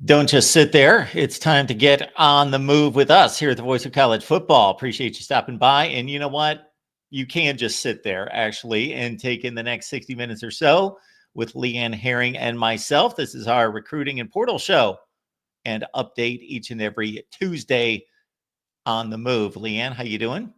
Don't just sit there. It's time to get on the move with us here at the Voice of College Football. Appreciate you stopping by. And you know what? You can just sit there, actually, and take in the next 60 minutes or so with LeeAnn Herring and myself. This is our recruiting and portal show and update each and every Tuesday on the move. LeeAnn, how you doing?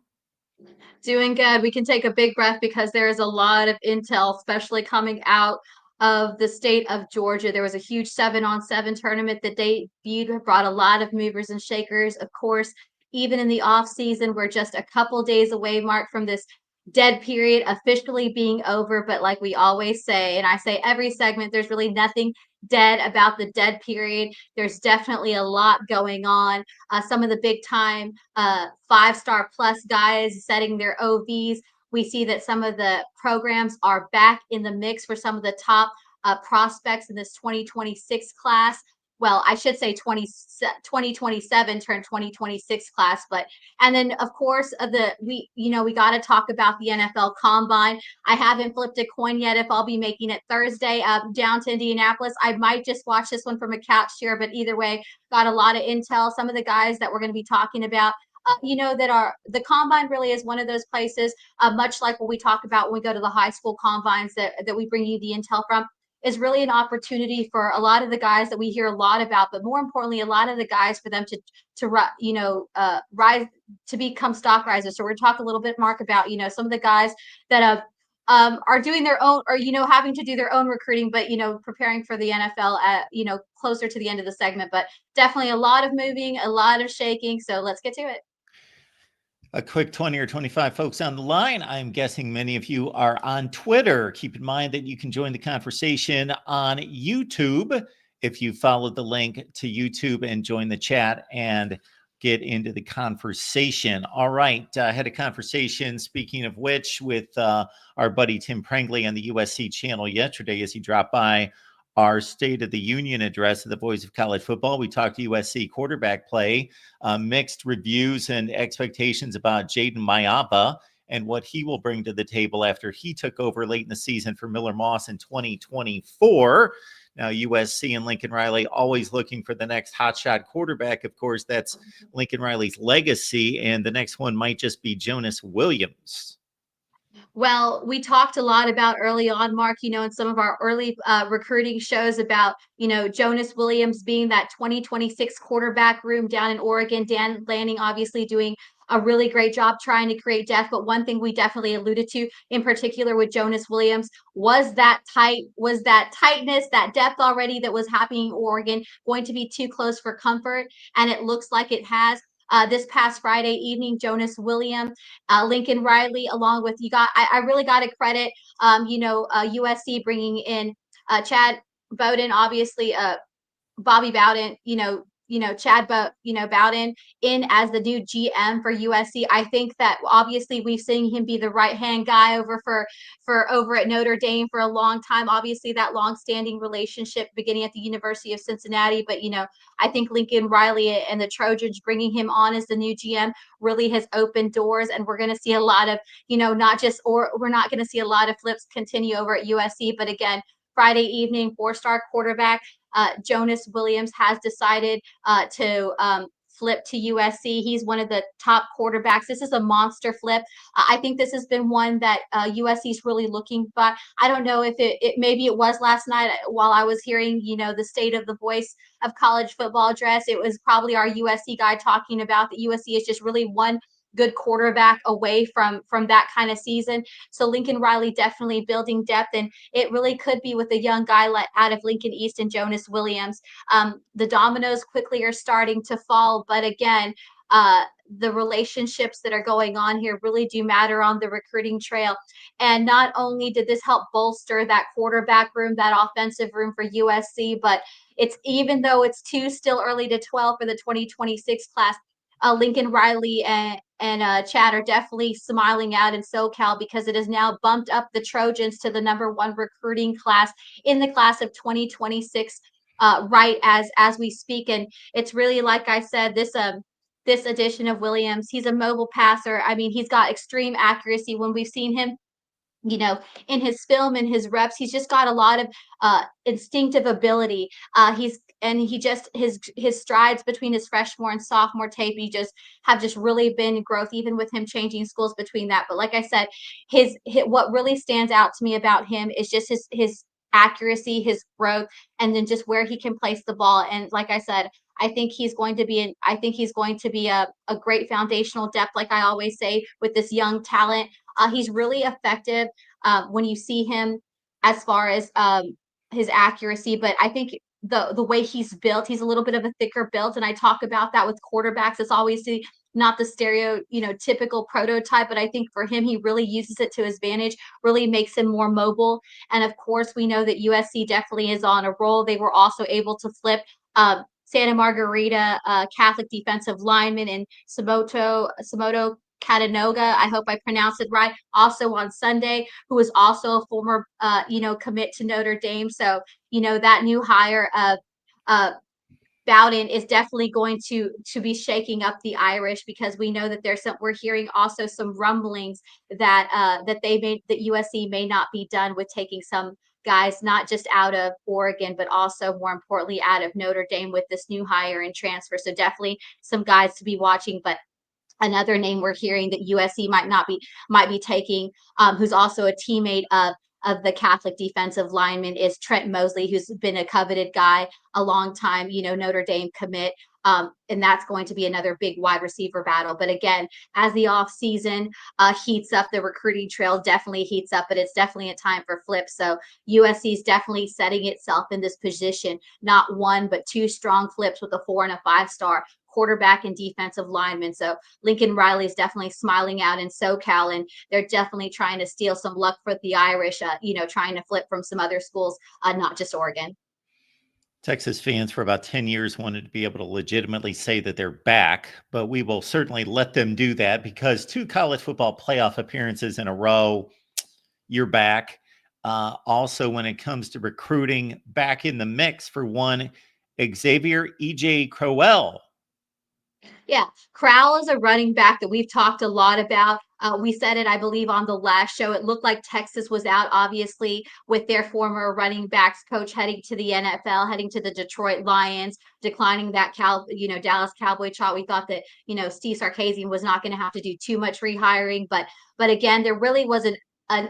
Doing good. We can take a big breath because there is a lot of intel, especially coming out of the state of Georgia. There was a huge 7-on-7 tournament that debuted, brought a lot of movers and shakers. Of course, even in the off season, we're just a couple days away, Mark, from this dead period officially being over. But like we always say, and I say every segment, there's really nothing dead about the dead period. There's definitely a lot going on. Some of the big time 5-star plus guys setting their OVs. We see that some of the programs are back in the mix for some of the top prospects in this 2026 class. Well, I should say 2027 turn 2026 class, but and then of course we got to talk about the NFL Combine. I haven't flipped a coin yet if I'll be making it Thursday down to Indianapolis. I might just watch this one from a couch chair, but either way, got a lot of intel. Some of the guys that we're going to be talking about, that are the combine really is one of those places, much like what we talk about when we go to the high school combines that we bring you the intel from, is really an opportunity for a lot of the guys that we hear a lot about, but more importantly, a lot of the guys for them rise to become stock risers. So we're going to talk a little bit, Mark, about some of the guys that have are doing their own or having to do their own recruiting, but preparing for the NFL at closer to the end of the segment. But definitely a lot of moving, a lot of shaking. So let's get to it. A quick 20 or 25 folks on the line. I'm guessing many of you are on Twitter. Keep in mind that you can join the conversation on YouTube if you followed the link to YouTube and join the chat and get into the conversation. All right. I had a conversation, speaking of which, with our buddy Tim Prangley on the USC channel yesterday as he dropped by our State of the Union address of the Voice of College Football. We talked to USC quarterback play, mixed reviews and expectations about Jaden Mayapa and what he will bring to the table after he took over late in the season for Miller Moss in 2024. Now, USC and Lincoln Riley always looking for the next hotshot quarterback. Of course, that's Lincoln Riley's legacy, and the next one might just be Jonas Williams. Well, we talked a lot about early on, Mark, in some of our early recruiting shows about, Jonas Williams being that 2026 quarterback room down in Oregon. Dan Lanning obviously doing a really great job trying to create depth. But one thing we definitely alluded to in particular with Jonas Williams was that tightness, that depth already that was happening in Oregon going to be too close for comfort. And it looks like it has. This past Friday evening, Jonas Williams, Lincoln Riley, along with I really got to credit, USC bringing in Chad Bowden, obviously, Bobby Bowden, Chad, Bowden in as the new GM for USC. I think that obviously we've seen him be the right hand guy over at Notre Dame for a long time. Obviously, that long standing relationship beginning at the University of Cincinnati. But I think Lincoln Riley and the Trojans bringing him on as the new GM really has opened doors, and we're going to see a lot of we're not going to see a lot of flips continue over at USC. But again, Friday evening, 4-star quarterback Jonas Williams has decided to flip to USC. He's one of the top quarterbacks. This is a monster flip. I think this has been one that USC is really looking for. I don't know if maybe it was last night while I was hearing, the state of the Voice of College Football address. It was probably our USC guy talking about that USC is just really one good quarterback away from that kind of season. So Lincoln Riley definitely building depth, and it really could be with a young guy out of Lincoln East and Jonas Williams. The dominoes quickly are starting to fall, but again, the relationships that are going on here really do matter on the recruiting trail. And not only did this help bolster that quarterback room, that offensive room for USC, but it's even though it's still early to 12 for the 2026 class, Lincoln Riley and Chad are definitely smiling out in SoCal because it has now bumped up the Trojans to the #1 recruiting class in the class of 2026, right as we speak. And it's really, like I said, this edition of Williams, he's a mobile passer. I mean, he's got extreme accuracy. When we've seen him you know, in his film and his reps, he's just got a lot of instinctive ability. He just his strides between his freshman and sophomore tape, he just have just really been growth, even with him changing schools between that. But like I said, his what really stands out to me about him is just his accuracy, his growth, and then just where he can place the ball. And like I said, I think he's going to be a great foundational depth, like I always say, with this young talent. He's really effective when you see him as far as his accuracy. But I think the way he's built, he's a little bit of a thicker build, and I talk about that with quarterbacks. It's always not the stereo, typical prototype, but I think for him, he really uses it to his advantage, really makes him more mobile. And of course, we know that USC definitely is on a roll. They were also able to flip Santa Margarita Catholic defensive lineman and Samoto Catanoga, I hope I pronounced it right, also on Sunday, who is also a former, commit to Notre Dame. So, that new hire of Bowden is definitely going to be shaking up the Irish, because we know that we're hearing also some rumblings that that USC may not be done with taking some guys not just out of Oregon, but also more importantly out of Notre Dame with this new hire and transfer. So definitely some guys to be watching. But another name we're hearing that USC might be taking, who's also a teammate of the Catholic defensive lineman, is Trent Mosley, who's been a coveted guy, a long time, Notre Dame commit. And that's going to be another big wide receiver battle. But again, as the off season heats up, the recruiting trail definitely heats up, but it's definitely a time for flips. So USC is definitely setting itself in this position, not one, but two strong flips with a 4 and a 5-star quarterback and defensive lineman. So Lincoln Riley is definitely smiling out in SoCal, and they're definitely trying to steal some luck for the Irish, trying to flip from some other schools, not just Oregon. Texas fans for about 10 years wanted to be able to legitimately say that they're back, but we will certainly let them do that, because 2 college football playoff appearances in a row, you're back. Also, when it comes to recruiting, back in the mix for one, Xavier E.J. Crowell. Yeah, Crowell is a running back that we've talked a lot about. We said it, I believe, on the last show. It looked like Texas was out, obviously, with their former running backs coach heading to the NFL, heading to the Detroit Lions, declining that Dallas Cowboy shot. We thought that Steve Sarkisian was not going to have to do too much rehiring, but again, there really was an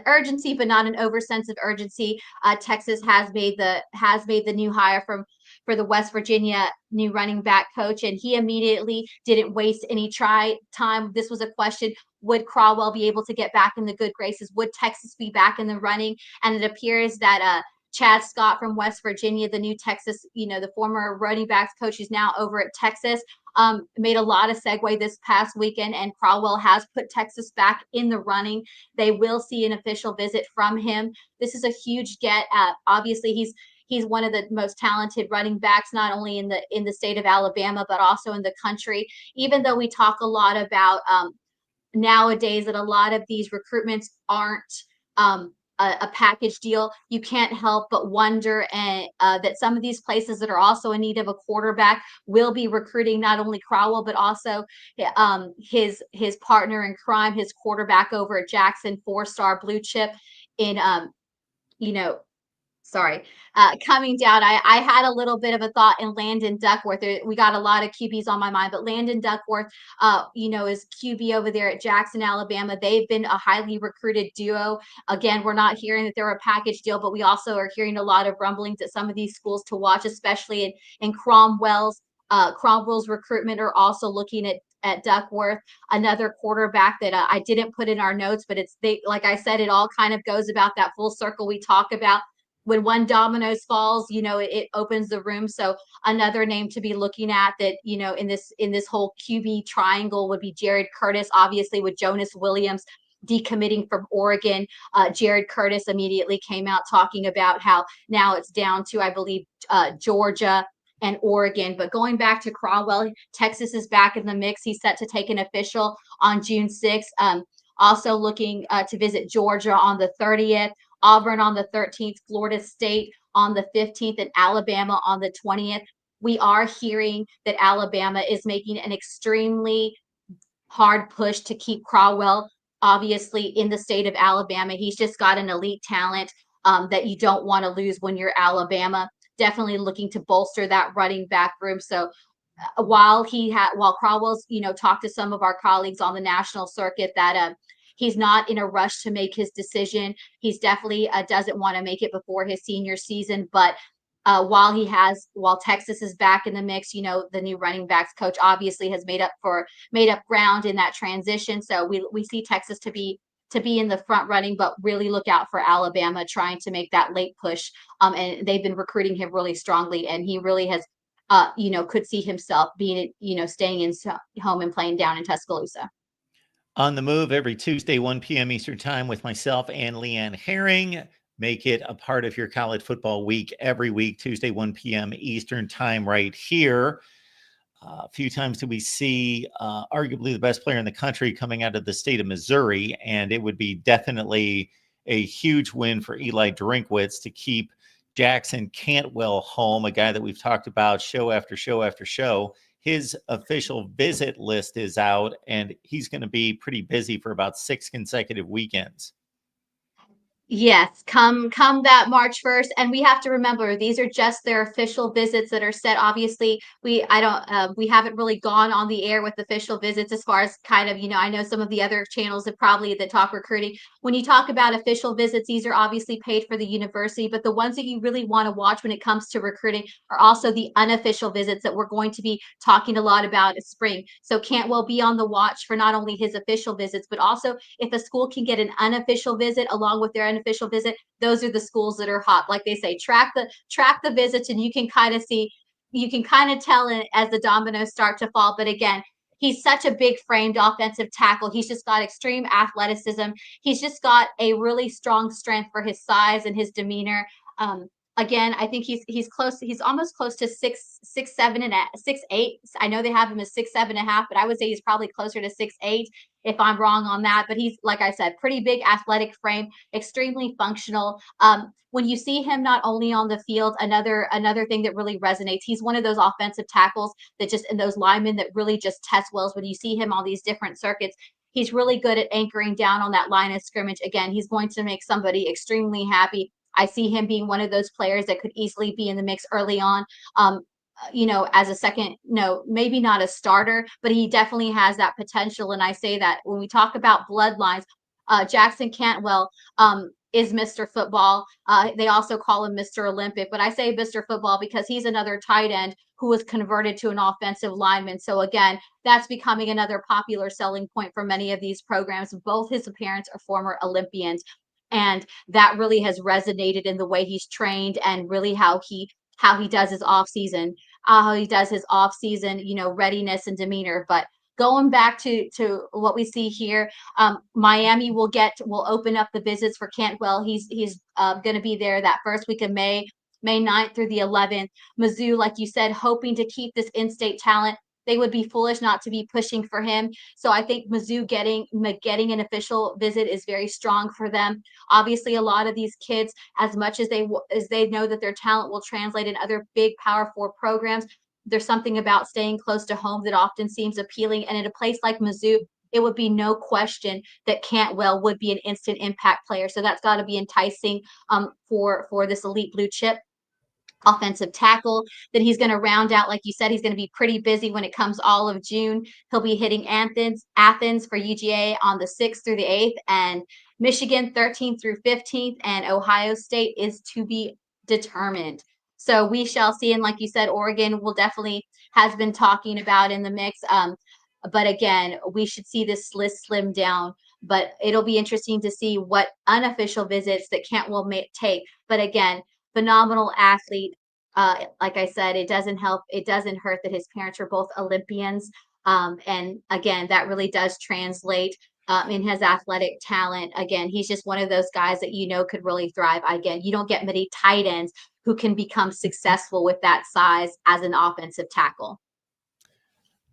urgency, but not an over sense of urgency. Texas has made the new hire for the West Virginia new running back coach, and he immediately didn't waste any time. This was a question: would Crowell be able to get back in the good graces? Would Texas be back in the running? And it appears that Chad Scott from West Virginia, the new Texas, the former running backs coach, is now over at Texas. Made a lot of segue this past weekend, and Crowell has put Texas back in the running. They will see an official visit from him. This is a huge get. Obviously, he's one of the most talented running backs, not only in the state of Alabama, but also in the country. Even though we talk a lot about nowadays that a lot of these recruitments aren't a package deal, you can't help but wonder that some of these places that are also in need of a quarterback will be recruiting not only Crowell, but also his partner in crime, his quarterback over at Jackson, 4-star blue chip in you know coming down. I had a little bit of a thought in Landon Duckworth. We got a lot of QBs on my mind, but Landon Duckworth, is QB over there at Jackson, Alabama. They've been a highly recruited duo. Again, we're not hearing that they're a package deal, but we also are hearing a lot of rumblings at some of these schools to watch, especially in Cromwell's recruitment, are also looking at Duckworth, another quarterback that I didn't put in our notes, but like I said, it all kind of goes about that full circle we talk about. When one dominoes falls, it opens the room. So another name to be looking at that, in this whole QB triangle would be Jared Curtis, obviously with Jonas Williams decommitting from Oregon. Jared Curtis immediately came out talking about how now it's down to, I believe, Georgia and Oregon. But going back to Cromwell, Texas is back in the mix. He's set to take an official on June 6th. Also looking to visit Georgia on the 30th. Auburn on the 13th, Florida State on the 15th, and Alabama on the 20th. We are hearing that Alabama is making an extremely hard push to keep Crowell obviously in the state of Alabama. He's just got an elite talent that you don't want to lose when you're Alabama. Definitely looking to bolster that running back room. So while Crowell's talked to some of our colleagues on the national circuit that he's not in a rush to make his decision. He's definitely doesn't want to make it before his senior season, but while Texas is back in the mix, the new running backs coach obviously has made up ground in that transition. So we see Texas to be in the front running, but really look out for Alabama trying to make that late push. And they've been recruiting him really strongly, and he really has could see himself being, staying in home and playing down in Tuscaloosa. On the Move every Tuesday, 1 p.m. Eastern Time with myself and LeeAnn Herring. Make it a part of your college football week every week, Tuesday, 1 p.m. Eastern Time right here. A few times do we see arguably the best player in the country coming out of the state of Missouri, and it would be definitely a huge win for Eli Drinkwitz to keep Jackson Cantwell home, a guy that we've talked about show after show after show. His official visit list is out, and he's going to be pretty busy for about 6 consecutive weekends. Yes, come that March 1st, and we have to remember these are just their official visits that are set. Obviously, we haven't really gone on the air with official visits as far as kind of, I know some of the other channels that probably that talk recruiting. When you talk about official visits, these are obviously paid for the university, but the ones that you really want to watch when it comes to recruiting are also the unofficial visits that we're going to be talking a lot about in spring. So Cantwell, be on the watch for not only his official visits, but also if a school can get an unofficial visit along with their unofficial visit, those are the schools that are hot. Like they say, track the visits, and you can kind of tell it as the dominoes start to fall. But again, he's such a big framed offensive tackle. He's just got extreme athleticism. He's just got a really strong strength for his size and his demeanor. Again, I think he's close. He's almost close to 6'8". I know they have him as 6'7.5", but I would say he's probably closer to 6'8" if I'm wrong on that. But he's, like I said, pretty big athletic frame, extremely functional. When you see him not only on the field, another thing that really resonates, he's one of those offensive tackles that just, and those linemen that really just test wells. When you see him on these different circuits, he's really good at anchoring down on that line of scrimmage. Again, he's going to make somebody extremely happy. I see him being one of those players that could easily be in the mix early on. As a second, no, maybe not a starter, but he definitely has that potential. And I say that when we talk about bloodlines, Jackson Cantwell is Mr. Football. They also call him Mr. Olympic, but I say Mr. Football because he's another tight end who was converted to an offensive lineman. So again, that's becoming another popular selling point for many of these programs. Both his parents are former Olympians. And that really has resonated in the way he's trained and really how he does his off season, readiness and demeanor. But going back to what we see here, Miami will open up the visits for Cantwell. He's going to be there that first week of May 9th through the 11th. Mizzou, like you said, hoping to keep this in-state talent. They would be foolish not to be pushing for him. So I think Mizzou getting an official visit is very strong for them. Obviously, a lot of these kids, as much as they know that their talent will translate in other big Power 4 programs, there's something about staying close to home that often seems appealing. And in a place like Mizzou, it would be no question that Cantwell would be an instant impact player. So that's got to be enticing for this elite blue chip offensive tackle. Then he's going to round out, like you said, he's going to be pretty busy when it comes all of June. He'll be hitting Athens for UGA on the 6th through the 8th, and Michigan 13th through 15th, and Ohio State is to be determined. So we shall see. And like you said, Oregon will definitely has been talking about in the mix. But again, we should see this list slim down. But it'll be interesting to see what unofficial visits that Cantwell may take. But again, phenomenal athlete. Like I said, it doesn't hurt that his parents are both Olympians. And again, that really does translate in his athletic talent. Again, he's just one of those guys that could really thrive. Again, you don't get many tight ends who can become successful with that size as an offensive tackle.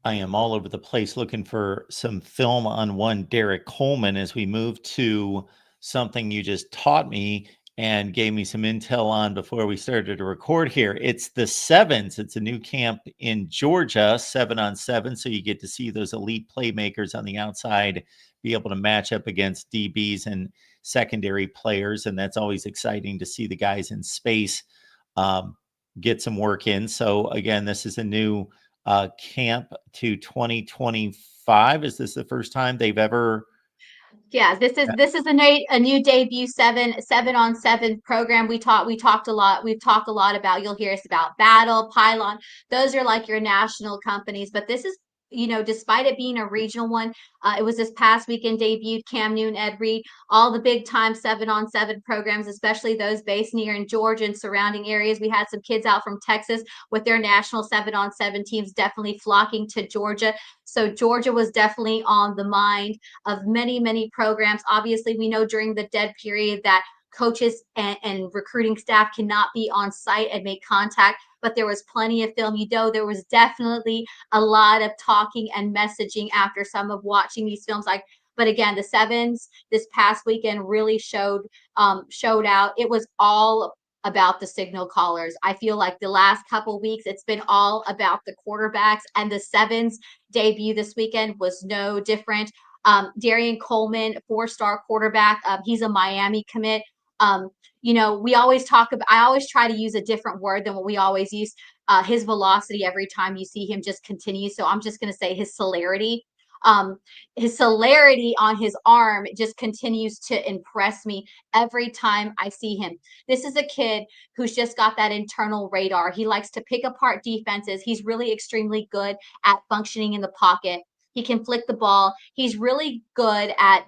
I am all over the place looking for some film on one Derek Coleman as we move to something you just taught me. and gave me some intel on before we started to record here. It's the Sevens. It's a new camp in Georgia, 7-on-7. So you get to see those elite playmakers on the outside be able to match up against DBs and secondary players. And that's always exciting to see the guys in space get some work in. So again, this is a new camp to 2025. Is this the first time they've ever? Yeah, this is a new debut 7-on-7 program. We talked a lot. We've talked a lot about. You'll hear us about Battle, Pylon. Those are like your national companies, but this is, despite it being a regional one, it was this past weekend debuted. Cam Newton, Ed Reed, all the big time 7-on-7 programs, especially those based near in Georgia and surrounding areas. We had some kids out from Texas with their national 7-on-7 teams definitely flocking to Georgia. So Georgia was definitely on the mind of many, many programs. Obviously, we know during the dead period that coaches and recruiting staff cannot be on site and make contact, but there was plenty of film. There was definitely a lot of talking and messaging after some of watching these films. But again, the Sevens this past weekend really showed out. It was all about the signal callers. I feel like the last couple weeks it's been all about the quarterbacks, and the Sevens debut this weekend was no different. Darian Coleman, 4-star quarterback. He's a Miami commit. We always talk about, I always try to use a different word than what we always use. His velocity every time you see him just continues. So I'm just going to say his celerity. His celerity on his arm just continues to impress me every time I see him. This is a kid who's just got that internal radar. He likes to pick apart defenses. He's really extremely good at functioning in the pocket. He can flick the ball. He's really good at,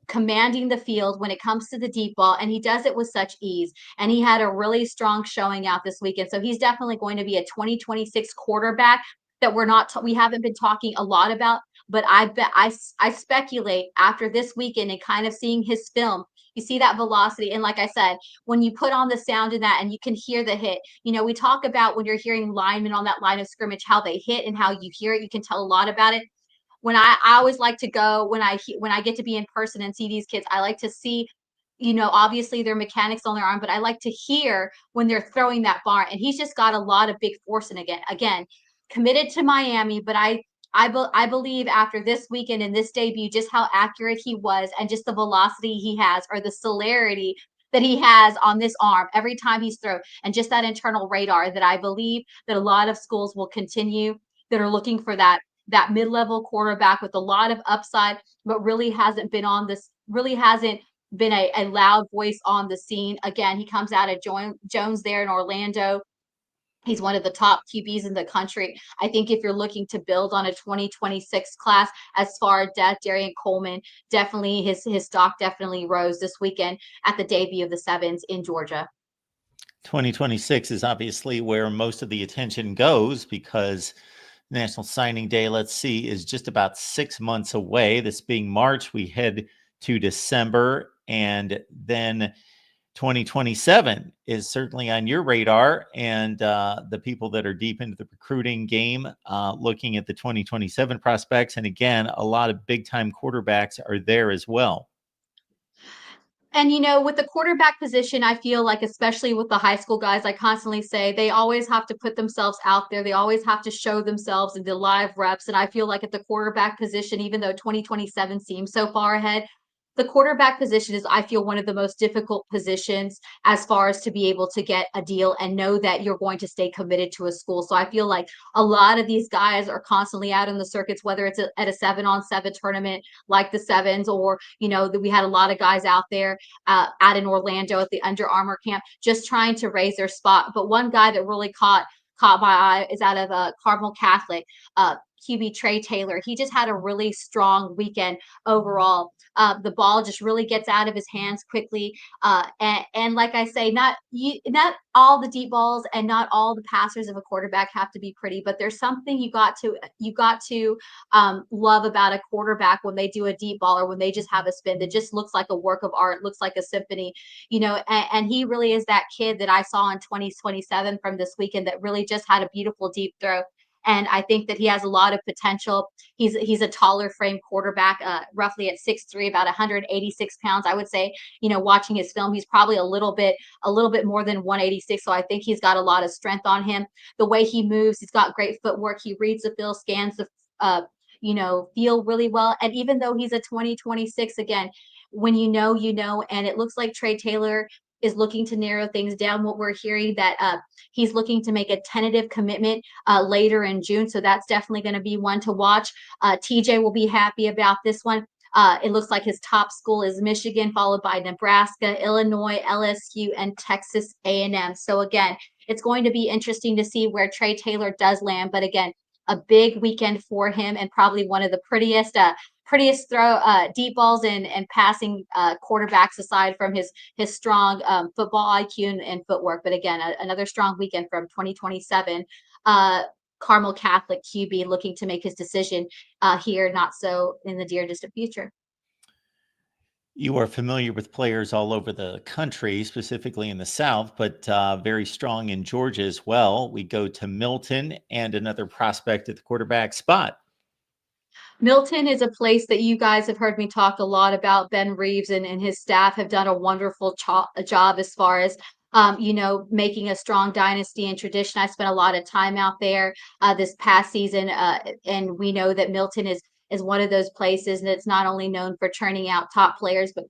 commanding the field when it comes to the deep ball, and he does it with such ease. And he had a really strong showing out this weekend. So he's definitely going to be a 2026 quarterback that we haven't been talking a lot about. But I speculate after this weekend and kind of seeing his film, you see that velocity. And like I said, when you put on the sound in that and you can hear the hit, we talk about when you're hearing linemen on that line of scrimmage, how they hit and how you hear it. You can tell a lot about it. When I always like to go when I get to be in person and see these kids, I like to see, obviously their mechanics on their arm, but I like to hear when they're throwing that bar. And he's just got a lot of big force. And again, committed to Miami, but I believe after this weekend and this debut, just how accurate he was and just the velocity he has, or the celerity that he has on this arm every time he's thrown, and just that internal radar, that I believe that a lot of schools will continue, that are looking for that mid-level quarterback with a lot of upside, but really hasn't been a loud voice on the scene. Again, he comes out of Jones there in Orlando. He's one of the top QBs in the country. I think if you're looking to build on a 2026 class, as far as Darian Coleman, definitely his stock definitely rose this weekend at the debut of the Sevens in Georgia. 2026 is obviously where most of the attention goes, because National Signing Day, let's see, is just about 6 months away. This being March, we head to December, and then 2027 is certainly on your radar. And the people that are deep into the recruiting game, looking at the 2027 prospects. And again, a lot of big time quarterbacks are there as well. And with the quarterback position, I feel like, especially with the high school guys, I constantly say they always have to put themselves out there. They always have to show themselves in the live reps. And I feel like at the quarterback position, even though 2027 seems so far ahead, the quarterback position is, I feel, one of the most difficult positions as far as to be able to get a deal and know that you're going to stay committed to a school. So I feel like a lot of these guys are constantly out in the circuits, whether it's at a 7-on-7 tournament like the Sevens, or, that we had a lot of guys out there out in Orlando at the Under Armour camp, just trying to raise their spot. But one guy that really caught my eye is out of Carmel Catholic, QB Trey Taylor. He just had a really strong weekend overall. The ball just really gets out of his hands quickly. And like I say, not all the deep balls and not all the passers of a quarterback have to be pretty, but there's something you got to love about a quarterback when they do a deep ball, or when they just have a spin that just looks like a work of art, looks like a symphony, and he really is that kid that I saw in 2027 from this weekend that really just had a beautiful deep throw. and I think that he has a lot of potential. He's a taller frame quarterback, roughly at 6'3", about 186 pounds. I would say, watching his film, he's probably a little bit more than 186. So I think he's got a lot of strength on him. The way he moves, he's got great footwork. He reads the field, scans the feel really well. And even though he's a 2026, again, when and it looks like Trey Taylor is looking to narrow things down. What we're hearing that he's looking to make a tentative commitment later in June. So that's definitely going to be one to watch. TJ will be happy about this one. It looks like his top school is Michigan, followed by Nebraska, Illinois, LSU, and Texas A&M. So again, it's going to be interesting to see where Trey Taylor does land. But again, a big weekend for him, and probably one of the prettiest throw deep balls and passing quarterbacks, aside from his strong football IQ and footwork. But again, another strong weekend from 2027. Carmel Catholic QB looking to make his decision here, not so in the dear distant future. You are familiar with players all over the country, specifically in the South, but very strong in Georgia as well. We go to Milton and another prospect at the quarterback spot. Milton is a place that you guys have heard me talk a lot about. Ben Reeves and his staff have done a wonderful job as far as making a strong dynasty and tradition. I spent a lot of time out there this past season, and we know that Milton is one of those places that's not only known for churning out top players, but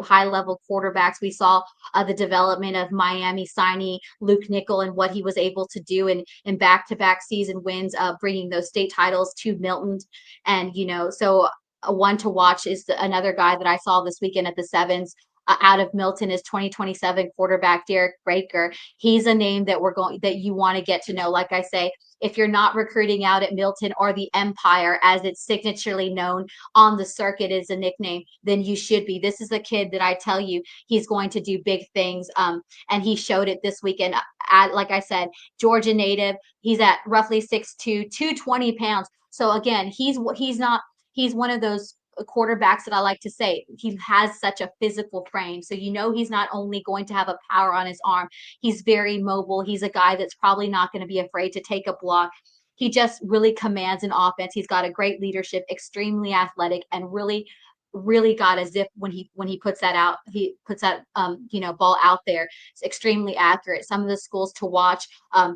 high level quarterbacks. We saw the development of Miami signee Luke Nickel and what he was able to do in back-to-back season wins, bringing those state titles to Milton. And so a one to watch is another guy that I saw this weekend at the Sevens. Out of Milton is 2027 quarterback Derek Baker. He's a name that you want to get to know. Like I say, if you're not recruiting out at Milton, or the Empire, as it's signaturely known on the circuit is a nickname, then you should be. This is a kid that I tell you, he's going to do big things. And he showed it this weekend. Like I said, Georgia native. He's at roughly 6'2", 220 pounds. So again, he's one of those quarterbacks that I like to say, he has such a physical frame. So he's not only going to have a power on his arm, he's very mobile. He's a guy that's probably not going to be afraid to take a block. He just really commands an offense. He's got a great leadership, extremely athletic, and really got a zip when he puts that ball out there. It's extremely accurate. Some of the schools to watch,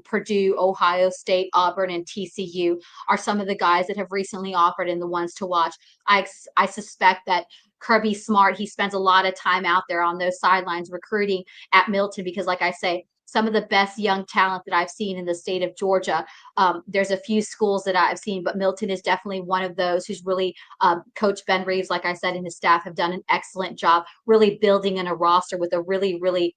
Purdue, Ohio State, Auburn, and TCU are some of the guys that have recently offered, and the ones to watch. I suspect that Kirby Smart, he spends a lot of time out there on those sidelines recruiting at Milton, because like I say, some of the best young talent that I've seen in the state of Georgia. There's a few schools that I've seen, but Milton is definitely one of those who's really Coach Ben Reeves, like I said, and his staff have done an excellent job really building in a roster with a really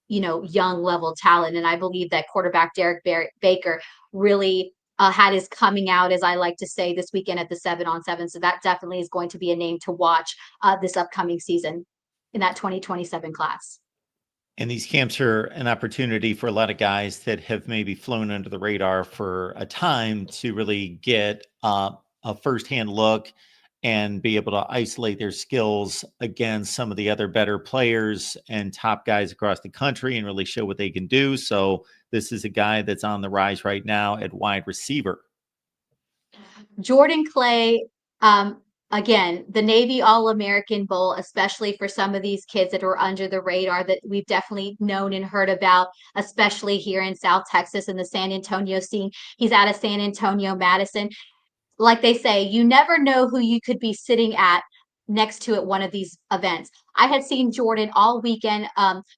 young level talent. And I believe that quarterback Derek Baker really had his coming out, as I like to say, this weekend at the 7-on-7. So that definitely is going to be a name to watch this upcoming season in that 2027 class. And these camps are an opportunity for a lot of guys that have maybe flown under the radar for a time to really get a firsthand look and be able to isolate their skills against some of the other better players and top guys across the country and really show what they can do. So this is a guy that's on the rise right now at wide receiver. Jordan Clay, again, the Navy All-American Bowl, especially for some of these kids that are under the radar that we've definitely known and heard about, especially here in South Texas and the San Antonio scene. He's out of San Antonio, Madison. Like they say, you never know who you could be sitting next to at one of these events. I had seen Jordan all weekend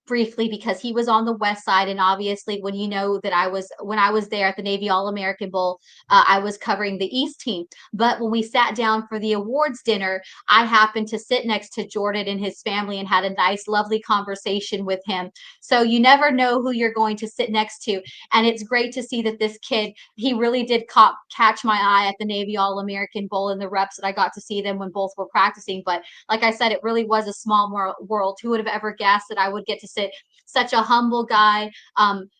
briefly, because he was on the west side, and obviously when I was there at the Navy All-American Bowl, I was covering the East team. But when we sat down for the awards dinner, I happened to sit next to Jordan and his family and had a nice, lovely conversation with him. So you never know who you're going to sit next to. And it's great to see that this kid, he really did catch my eye at the Navy All-American Bowl in the reps that I got to see them when both were practicing. But like I said, it really was a small world. Who would have ever guessed that I would get to sit such a humble guy?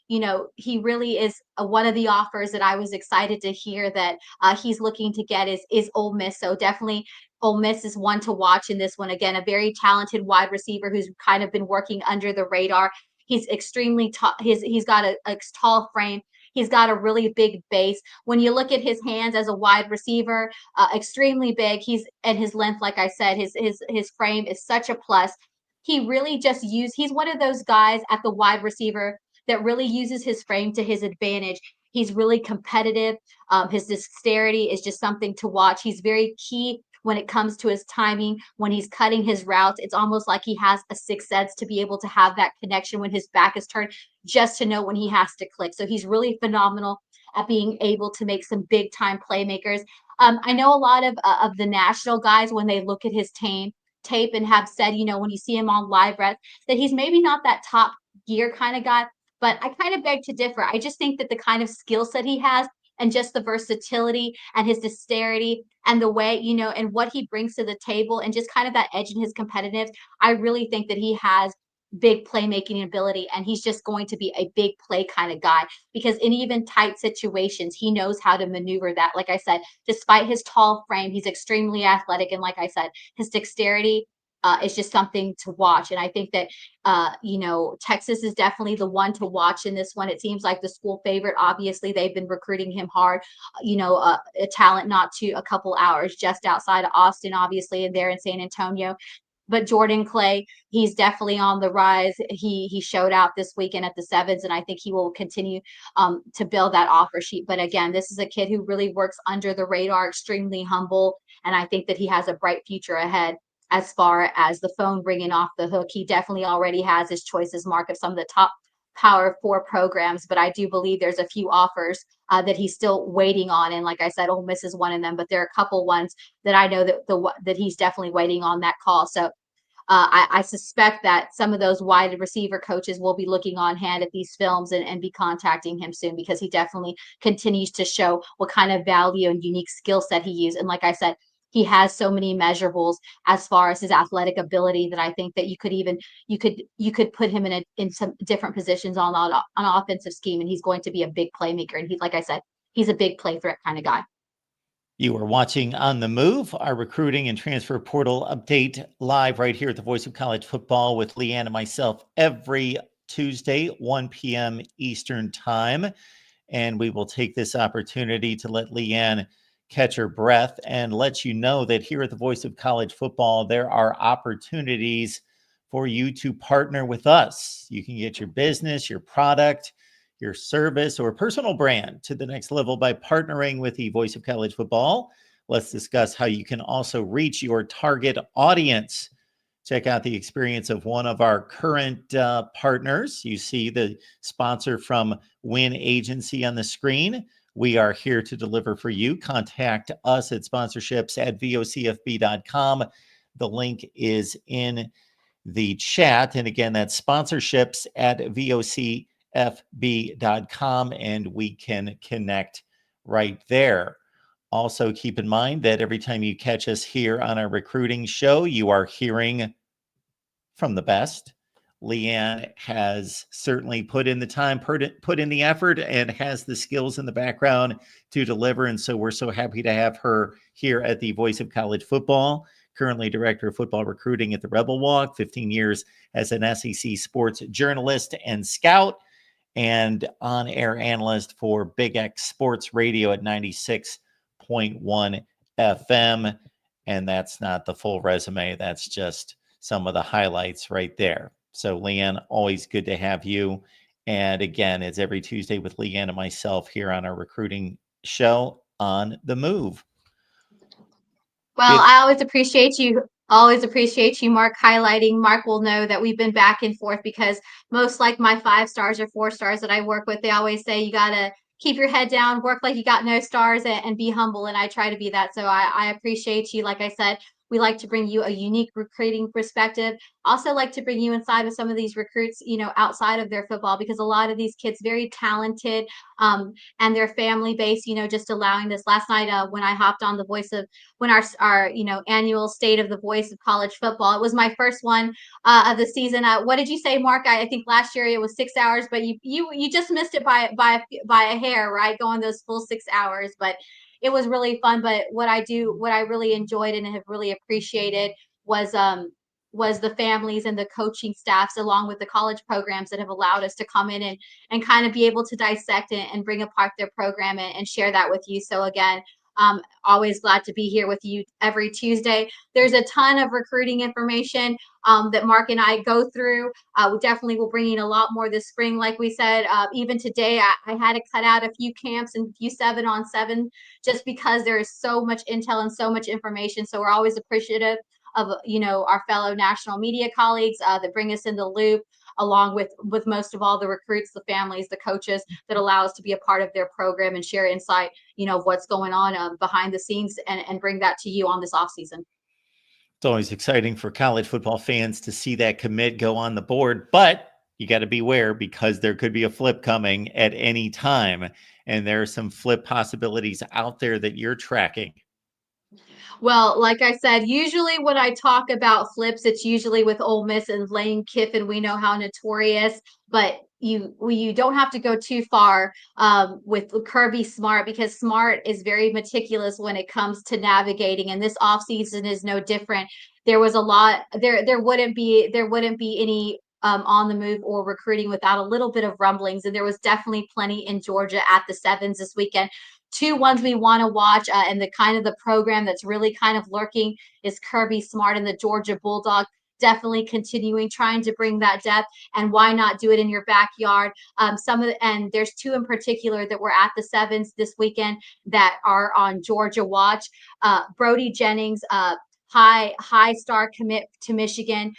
He really is one of the offers that I was excited to hear that he's looking to get is Ole Miss. So definitely Ole Miss is one to watch in this one. Again, a very talented wide receiver who's kind of been working under the radar. He's extremely tall. He's got a tall frame. He's got a really big base. When you look at his hands as a wide receiver, extremely big. And his length, like I said, his frame is such a plus. He really he's one of those guys at the wide receiver that really uses his frame to his advantage. He's really competitive. His dexterity is just something to watch. He's very key when it comes to his timing, when he's cutting his routes. It's almost like he has a sixth sense to be able to have that connection when his back is turned, just to know when he has to click. So he's really phenomenal at being able to make some big time playmakers. I know a lot of the national guys, when they look at his tape and have said, when you see him on live reps, that he's maybe not that top gear kind of guy. But I kind of beg to differ. I just think that the kind of skill set he has and just the versatility and his dexterity and the way, and what he brings to the table and just kind of that edge in his competitiveness, I really think that he has big playmaking ability, and he's just going to be a big play kind of guy, because in even tight situations, he knows how to maneuver that. Like I said, despite his tall frame, he's extremely athletic. And like I said, his dexterity is just something to watch. And I think that, Texas is definitely the one to watch in this one. It seems like the school favorite. Obviously, they've been recruiting him hard. A talent not to a couple hours just outside of Austin, obviously, and there in San Antonio. But Jordan Clay, he's definitely on the rise. He showed out this weekend at the sevens, and I think he will continue to build that offer sheet. But again, this is a kid who really works under the radar, extremely humble, and I think that he has a bright future ahead. As far as the phone ringing off the hook, he definitely already has his choices marked of some of the top Power Four programs, but I do believe there's a few offers that he's still waiting on. And like I said, Ole Miss is one of them, but there are a couple ones that I know that he's definitely waiting on that call. So I suspect that some of those wide receiver coaches will be looking on hand at these films and be contacting him soon, because he definitely continues to show what kind of value and unique skill set he uses. And like I said, he has so many measurables as far as his athletic ability that I think that you could put him in some different positions on offensive scheme, and he's going to be a big playmaker. And he's, like I said, he's a big play threat kind of guy. You are watching On the Move, our recruiting and transfer portal update, live right here at the Voice of College Football with LeeAnn and myself every Tuesday, 1 p.m. Eastern Time. And we will take this opportunity to let LeeAnn catch her breath and let you know that here at the Voice of College Football, there are opportunities for you to partner with us. You can get your business, your product, your service, or personal brand to the next level by partnering with the Voice of College Football. Let's discuss how you can also reach your target audience. Check out the experience of one of our current partners. You see the sponsor from Win Agency on the screen. We are here to deliver for you. Contact us at sponsorships@vocfb.com. The link is in the chat. And again, that's sponsorships@vocfb.com, and we can connect right there. Also, keep in mind that every time you catch us here on our recruiting show, you are hearing from the best. LeeAnn has certainly put in the time, put in the effort, and has the skills in the background to deliver. And so we're so happy to have her here at the Voice of College Football. Currently Director of Football Recruiting at the Rebel Walk, 15 years as an SEC sports journalist and scout, and on-air analyst for Big X Sports Radio at 96.1 FM. And that's not the full resume. That's just some of the highlights right there. So LeeAnn, always good to have you. And again, it's every Tuesday with LeeAnn and myself here on our recruiting show On the Move. Well, I always appreciate you. Always appreciate you, Mark, highlighting. Mark will know that we've been back and forth, because most like my 5 stars or 4 stars that I work with, they always say you got to keep your head down, work like you got no stars, and be humble. And I try to be that. So I appreciate you. Like I said, we like to bring you a unique recruiting perspective. Also like to bring you inside with some of these recruits, outside of their football, because a lot of these kids, very talented, and their family base, just allowing this. Last night, when I hopped on the Voice of, when our annual State of the Voice of College Football, it was my first one of the season. What did you say, Mark? I think last year it was 6 hours, but you just missed it by a hair, right? Going those full 6 hours, but it was really fun. But what I really enjoyed and have really appreciated was was the families and the coaching staffs, along with the college programs, that have allowed us to come in and kind of be able to dissect it and bring apart their program and share that with you. So again, always glad to be here with you every Tuesday. There's a ton of recruiting information that Mark and I go through. We definitely will bring in a lot more this spring. Like we said, even today, I had to cut out a few camps and a few 7-on-7 just because there is so much intel and so much information. So we're always appreciative of our fellow national media colleagues that bring us in the loop, along with most of all the recruits, the families, the coaches that allow us to be a part of their program and share insight, of what's going on behind the scenes, and bring that to you on this off season. It's always exciting for college football fans to see that commit go on the board, but you got to beware because there could be a flip coming at any time. And there are some flip possibilities out there that you're tracking. Well, like I said, usually when I talk about flips, it's usually with Ole Miss and Lane Kiffin. We know how notorious, but you don't have to go too far with Kirby Smart, because Smart is very meticulous when it comes to navigating, and this offseason is no different. There was a lot there wouldn't be any on the move or recruiting without a little bit of rumblings, and there was definitely plenty in Georgia at the sevens this weekend. Two ones we want to watch, and the kind of the program that's really kind of lurking is Kirby Smart and the Georgia Bulldog. Definitely continuing trying to bring that depth, and why not do it in your backyard? And there's two in particular that were at the sevens this weekend that are on Georgia watch. Brody Jennings, high star commit to Michigan.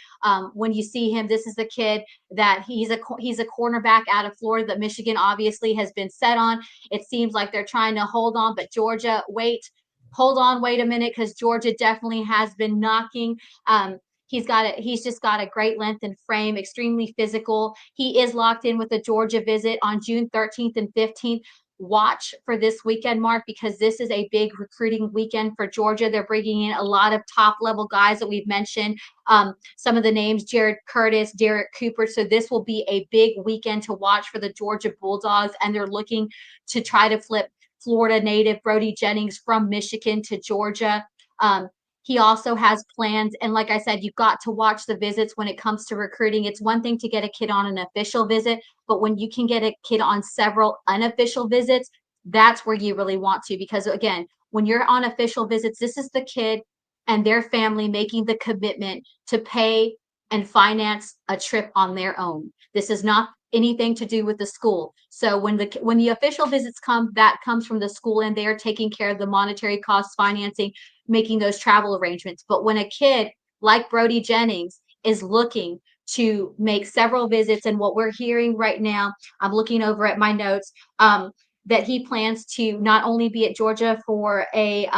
When you see him, this is the kid that he's a cornerback out of Florida that Michigan obviously has been set on. It seems like they're trying to hold on, but Georgia, hold on, wait a minute, because Georgia definitely has been knocking. He's just got a great length and frame, extremely physical. He is locked in with a Georgia visit on June 13th and 15th. Watch for this weekend, Mark, because this is a big recruiting weekend for Georgia. They're bringing in a lot of top level guys that we've mentioned. Some of the names: Jared Curtis, Derek Cooper. So this will be a big weekend to watch for the Georgia Bulldogs, and they're looking to try to flip Florida native Brody Jennings from Michigan to Georgia. He also has plans. And like I said, you've got to watch the visits when it comes to recruiting. It's one thing to get a kid on an official visit, but when you can get a kid on several unofficial visits, that's where you really want to. Because again, when you're on official visits, this is the kid and their family making the commitment to pay and finance a trip on their own. This is not anything to do with the school. So when the official visits come, that comes from the school, and they are taking care of the monetary costs, financing, making those travel arrangements. But when a kid like Brody Jennings is looking to make several visits, and what we're hearing right now, I'm looking over at my notes, that he plans to not only be at Georgia for a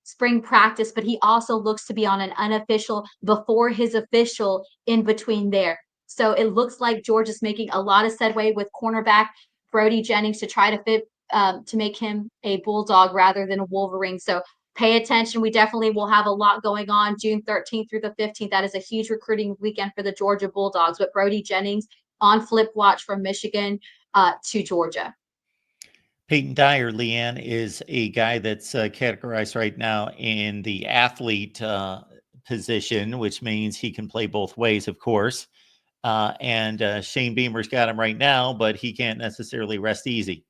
spring practice, but he also looks to be on an unofficial before his official in between there. So it looks like Georgia's making a lot of headway with cornerback Brody Jennings to try to fit to make him a Bulldog rather than a Wolverine. So pay attention. We definitely will have a lot going on June 13th through the 15th. That is a huge recruiting weekend for the Georgia Bulldogs, with Brody Jennings on flip watch from Michigan to Georgia. Peyton Dyer, LeeAnn, is a guy that's categorized right now in the athlete position, which means he can play both ways, of course. And Shane Beamer's got him right now, but he can't necessarily rest easy.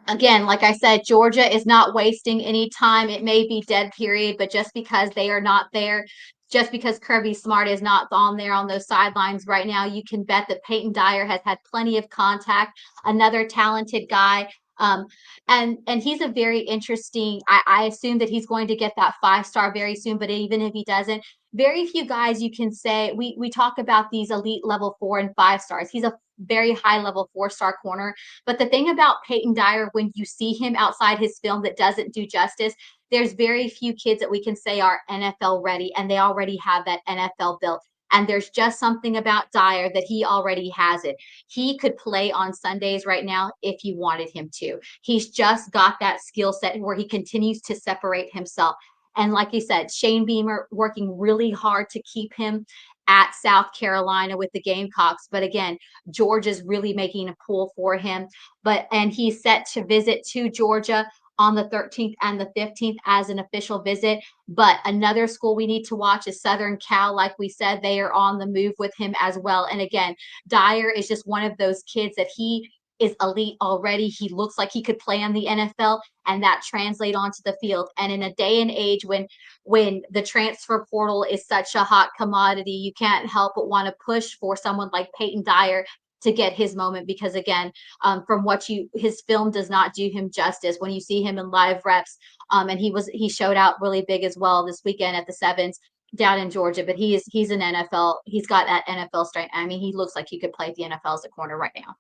Again, like I said, Georgia is not wasting any time. It may be dead period, but just because they are not there, just because Kirby Smart is not on there on those sidelines right now, you can bet that Peyton Dyer has had plenty of contact. Another talented guy. And he's a very interesting. I assume that he's going to get that 5-star very soon, but even if he doesn't, very few guys you can say we talk about these elite level 4 and 5 stars. He's a very high level 4-star corner. But the thing about Peyton Dyer, when you see him outside his film, that doesn't do justice, there's very few kids that we can say are NFL ready, and they already have that NFL built. And there's just something about Dyer that he already has it. He could play on Sundays right now if you wanted him to. He's just got that skill set where he continues to separate himself. And like you said, Shane Beamer working really hard to keep him at South Carolina with the Gamecocks. But again, Georgia's really making a pull for him. And he's set to visit to Georgia on the 13th and the 15th as an official visit. But another school we need to watch is Southern Cal. Like we said, they are on the move with him as well. And again, Dyer is just one of those kids that he is elite already. He looks like he could play in the NFL, and that translate onto the field. And in a day and age when the transfer portal is such a hot commodity, you can't help but want to push for someone like Peyton Dyer to get his moment, because again, from what his film does not do him justice when you see him in live reps. And he showed out really big as well this weekend at the sevens down in Georgia. But he's an NFL. He's got that NFL strength. I mean, he looks like he could play at the NFL as a corner right now.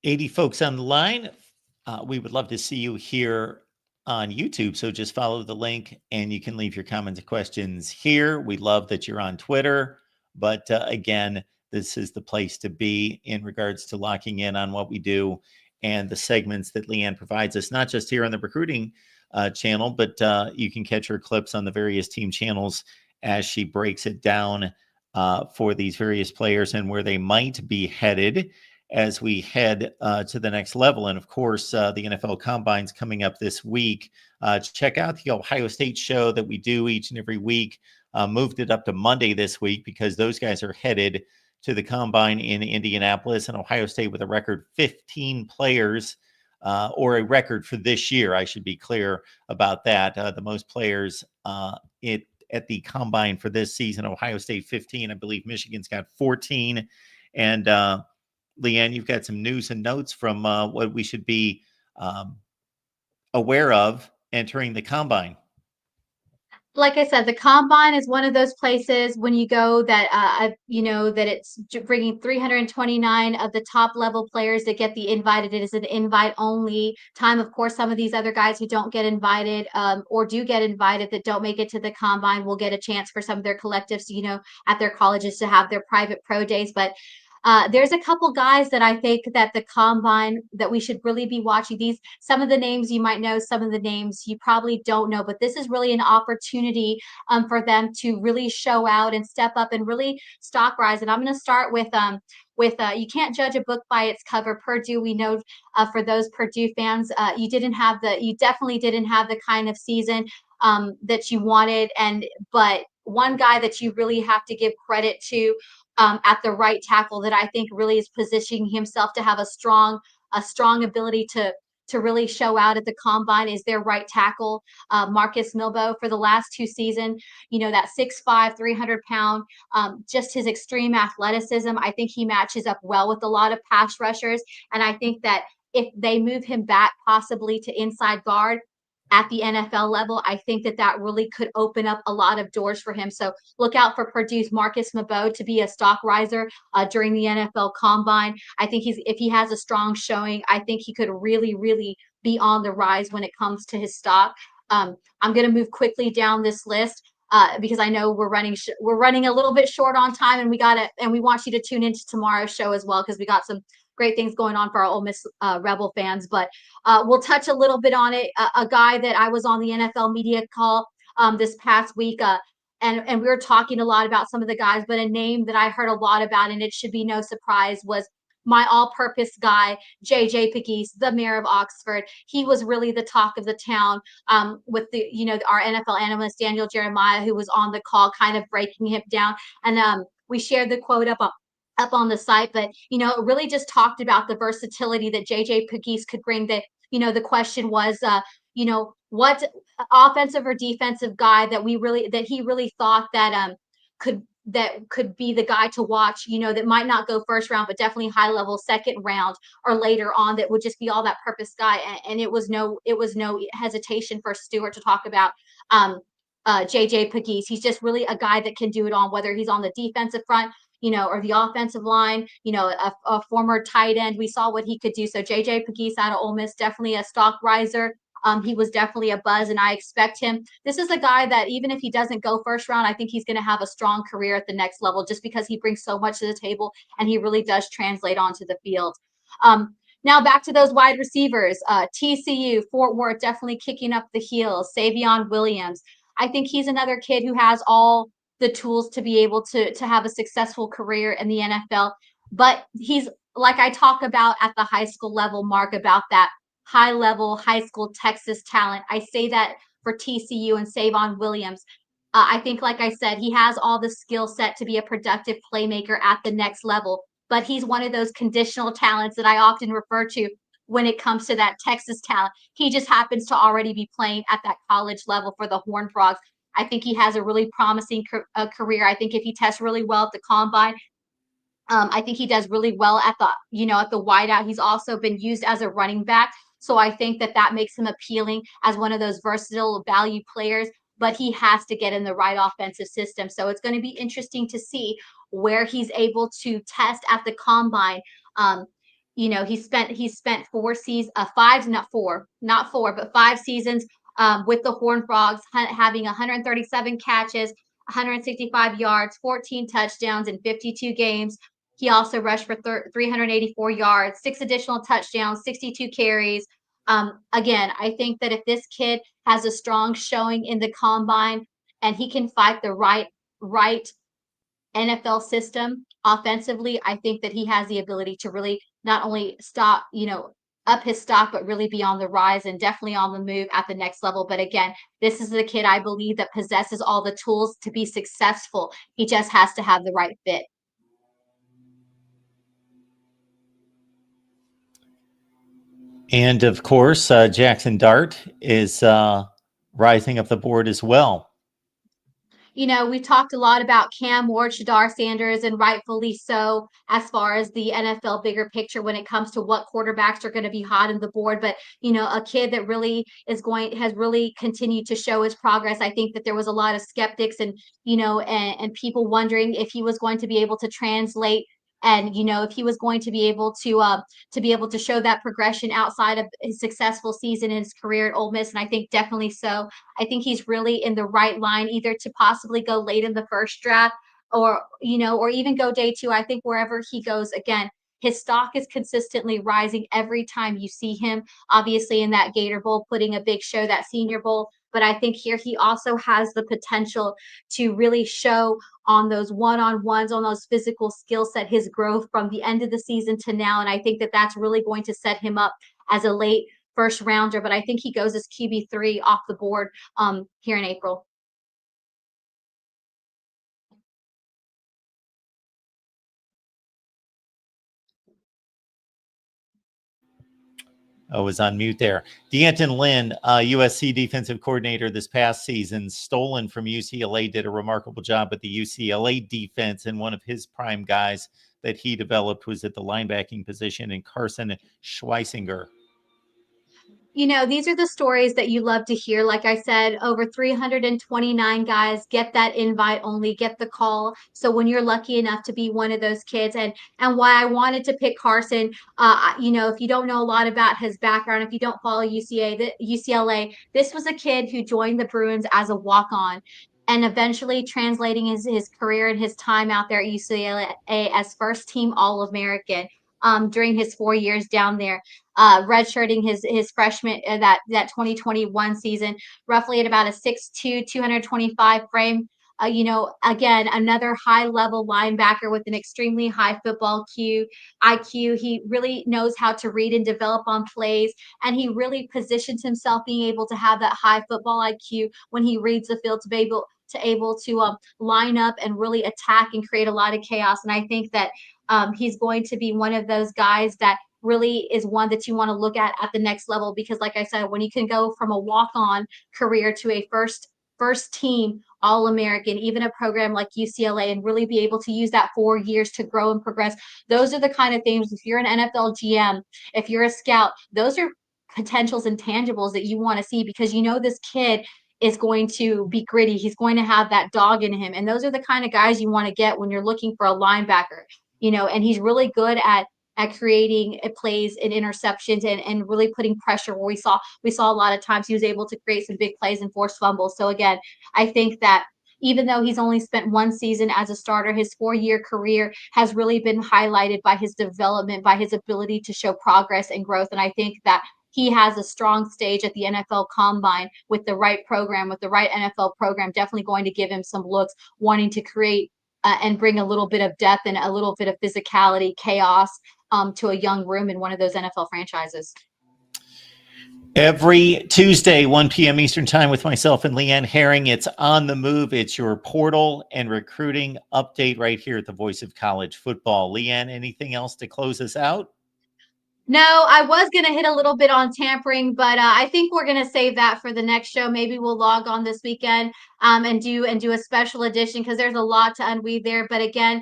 80 folks on the line. We would love to see you here on YouTube. So just follow the link and you can leave your comments and questions here. We love that you're on Twitter. But again, this is the place to be in regards to locking in on what we do and the segments that LeeAnn provides us, not just here on the recruiting channel, but you can catch her clips on the various team channels as she breaks it down for these various players and where they might be headed as we head to the next level. And of course, the NFL Combine's coming up this week. Check out the Ohio State show that we do each and every week. Moved it up to Monday this week because those guys are headed to the Combine in Indianapolis, and Ohio State with a record 15 players, or a record for this year. I should be clear about that. The most players at the Combine for this season, Ohio State 15. I believe Michigan's got 14. And LeeAnn, you've got some news and notes from what we should be aware of entering the Combine. Like I said, the Combine is one of those places when you go that that it's bringing 329 of the top level players that get the invited. It is an invite only time. Of course, some of these other guys who don't get invited or do get invited that don't make it to the Combine will get a chance for some of their collectives, at their colleges to have their private pro days. But there's a couple guys that I think that the Combine that we should really be watching. Some of the names you might know, some of the names you probably don't know, but this is really an opportunity for them to really show out and step up and really stock rise. And I'm going to start with you can't judge a book by its cover. Purdue, we know for those Purdue fans, you definitely didn't have the kind of season that you wanted. But one guy that you really have to give credit to at the right tackle that I think really is positioning himself to have a strong ability to really show out at the Combine is their right tackle, Marcus Milbo. For the last two seasons, that 6'5", 300-pound, just his extreme athleticism. I think he matches up well with a lot of pass rushers. And I think that if they move him back possibly to inside guard at the NFL level, I think that really could open up a lot of doors for him. So look out for Purdue's Marcus Milbo to be a stock riser during the NFL Combine. I think if he has a strong showing, I think he could really, really be on the rise when it comes to his stock. I'm going to move quickly down this list because I know we're running a little bit short on time, and we want you to tune into tomorrow's show as well because we got some great things going on for our Ole Miss Rebel fans. But we'll touch a little bit on it. A guy that I was on the NFL media call this past week, and we were talking a lot about some of the guys, but a name that I heard a lot about, and it should be no surprise, was my all-purpose guy, JJ Pegues, the mayor of Oxford. He was really the talk of the town with our NFL analyst, Daniel Jeremiah, who was on the call kind of breaking him down. And we shared the quote up on the site, but it really just talked about the versatility that JJ Pegues could bring. That the question was, what offensive or defensive guy that he really thought that could be the guy to watch, that might not go first round, but definitely high level second round or later on, that would just be all that purpose guy. And it was no hesitation for Stewart to talk about JJ Pegues. He's just really a guy that can do it on, whether he's on the defensive front, or the offensive line, a former tight end. We saw what he could do. So JJ Pegues out of Ole Miss, definitely a stock riser. He was definitely a buzz, and I expect him. This is a guy that even if he doesn't go first round, I think he's going to have a strong career at the next level just because he brings so much to the table and he really does translate onto the field. Now back to those wide receivers. TCU, Fort Worth, definitely kicking up the heels. Savion Williams. I think he's another kid who has all the tools to be able to have a successful career in the NFL. But he's, like I talk about at the high school level, Mark, about that high-level high school Texas talent. I say that for TCU and Savon Williams. I think, like I said, he has all the skill set to be a productive playmaker at the next level, but he's one of those conditional talents that I often refer to when it comes to that Texas talent. He just happens to already be playing at that college level for the Horned Frogs. I think he has a really promising career. I think if he tests really well at the combine, I think he does really well at at the wideout. He's also been used as a running back. So I think that that makes him appealing as one of those versatile value players, but he has to get in the right offensive system. So it's going to be interesting to see where he's able to test at the combine. Um, he spent 4 seasons, five, not four, but 5 seasons with the Horned Frogs, having 137 catches, 165 yards, 14 touchdowns in 52 games. He also rushed for 384 yards, 6 additional touchdowns, 62 carries. Again, I think that if this kid has a strong showing in the combine and he can fight the right NFL system offensively, I think that he has the ability to really not only up his stock, but really be on the rise and definitely on the move at the next level. But again, this is the kid I believe that possesses all the tools to be successful. He just has to have the right fit. And of course, Jackson Dart is rising up the board as well. We talked a lot about Cam Ward, Shadar Sanders, and rightfully so, as far as the NFL bigger picture when it comes to what quarterbacks are going to be hot on the board. But, a kid that really has really continued to show his progress. I think that there was a lot of skeptics and people wondering if he was going to be able to translate and if he was going to be able to show that progression outside of his successful season in his career at Ole Miss. And I think definitely so. I think he's really in the right line either to possibly go late in the first draft or even go day 2. I think wherever he goes, again, his stock is consistently rising every time you see him. Obviously, in that Gator Bowl, putting a big show, that Senior Bowl. But I think here he also has the potential to really show on those one-on-ones, on those physical skill set, his growth from the end of the season to now. And I think that that's really going to set him up as a late first rounder. But I think he goes as QB3 off the board here in April. I was on mute there. D'Anton Lynn, USC defensive coordinator this past season, stolen from UCLA, did a remarkable job with the UCLA defense. And one of his prime guys that he developed was at the linebacking position in Carson Schweisinger. These are the stories that you love to hear. Like I said, over 329 guys get that invite only, get the call. So when you're lucky enough to be one of those kids, and why I wanted to pick Carson, if you don't know a lot about his background, if you don't follow UCLA, this was a kid who joined the Bruins as a walk-on and eventually translating his career and his time out there at UCLA as first team All-American during his 4 years down there, redshirting his freshman that 2021 season, roughly at about a 6'2", 225 frame. Again, another high level linebacker with an extremely high football IQ. He really knows how to read and develop on plays, and he really positions himself being able to have that high football IQ when he reads the field to be able to line up and really attack and create a lot of chaos. And I think that he's going to be one of those guys that really is one that you want to look at the next level, because like I said, when you can go from a walk-on career to a first team All-American, even a program like UCLA, and really be able to use that 4 years to grow and progress. Those are the kind of things, if you're an NFL GM, if you're a scout, those are potentials and tangibles that you want to see, because this kid is going to be gritty. He's going to have that dog in him. And those are the kind of guys you want to get when you're looking for a linebacker, and he's really good at creating plays and interceptions and really putting pressure where we saw a lot of times he was able to create some big plays and force fumbles. So again, I think that even though he's only spent 1 season as a starter, his 4-year career has really been highlighted by his development, by his ability to show progress and growth. And I think that he has a strong stage at the NFL Combine with the right program, with the right NFL program, definitely going to give him some looks, wanting to create and bring a little bit of depth and a little bit of physicality, chaos to a young room in one of those NFL franchises. Every Tuesday, 1 p.m. Eastern Time, with myself and LeeAnn Herring. It's On the Move. It's your portal and recruiting update right here at the Voice of College Football. LeeAnn, anything else to close us out? No, I was going to hit a little bit on tampering, but I think we're going to save that for the next show. Maybe we'll log on this weekend and do a special edition because there's a lot to unweave there. But again,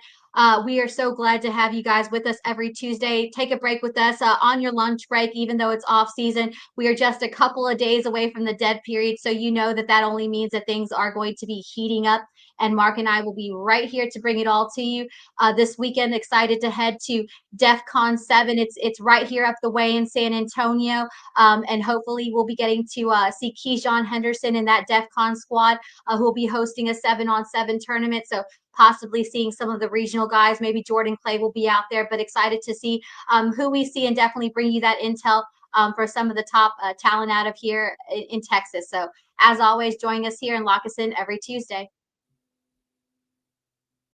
we are so glad to have you guys with us every Tuesday. Take a break with us on your lunch break, even though it's off season. We are just a couple of days away from the dead period, so you know that only means that things are going to be heating up. And Mark and I will be right here to bring it all to you this weekend. Excited to head to DEF CON 7. It's right here up the way in San Antonio. And hopefully we'll be getting to see Keyshawn Henderson in that DEF CON squad who will be hosting a 7-on-7 tournament. So possibly seeing some of the regional guys. Maybe Jordan Clay will be out there, but excited to see who we see and definitely bring you that intel for some of the top talent out of here in Texas. So as always, join us here and lock us in every Tuesday.